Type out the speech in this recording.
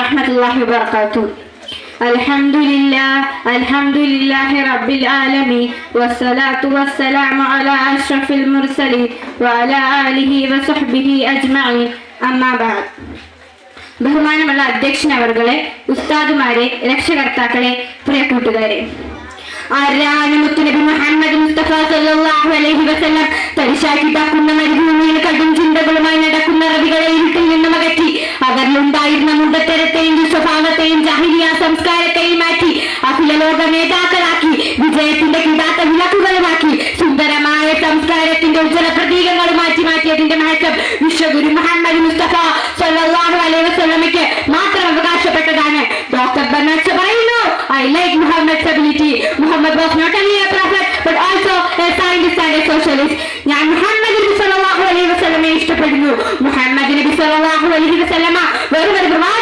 warahmatullahi wabarakatuh. Alhamdulillahi rabbil alamin wassalatu wassalamu ala ashrafil mursalin wa ala alihi wa sahbihi ajma'in. Amma ba'd. ബഹുമാനമുള്ള അധ്യക്ഷൻ അവർകളെ, ഉസ്താദുമാരെ, രക്ഷകർത്താക്കളെ, പ്രിയ കൂട്ടുകാരെ, ആരാണ് മുത്തുനബി മുഹമ്മദ് മുസ്തഫ സല്ലല്ലാഹു അലൈഹി വസല്ലം തരിശാക്കിട്ടാക്കുന്ന മരുഭൂമിയിൽ കടും ചിന്തകളുമായി നടക്കുന്ന റബികളെ ഇരുട്ടിൽ നിന്നും അകറ്റി അവരിലുണ്ടായിരുന്ന മുണ്ടത്തരത്തെയും സ്വഭാവത്തെയും ജാഹിലിയ സംസ്കാരത്തെയും മാറ്റി അഖില ലോക നേതാക്കളാക്കി വിജയത്തിന്റെ കിടാത്ത വിളക്കുകളുമാക്കി സുന്ദരമായ സംസ്കാരത്തിന്റെ ഉജ്ജ്വല പ്രതീകങ്ങൾ മാറ്റിയതിന്റെ മഹത്വം വിശ്വഗുരു മുഹമ്മദ് മുസ്തഫ സല്ലല്ലാഹു അലൈഹി വസല്ലമയ്ക്ക് മാത്രം അവകാശപ്പെട്ടതാണ്. ഡോക്ടർ ബർണാഡ്സ് പറയുന്നു, I like Muhammad's ability. Muhammad was not only a prophet but also a scientist and a socialist.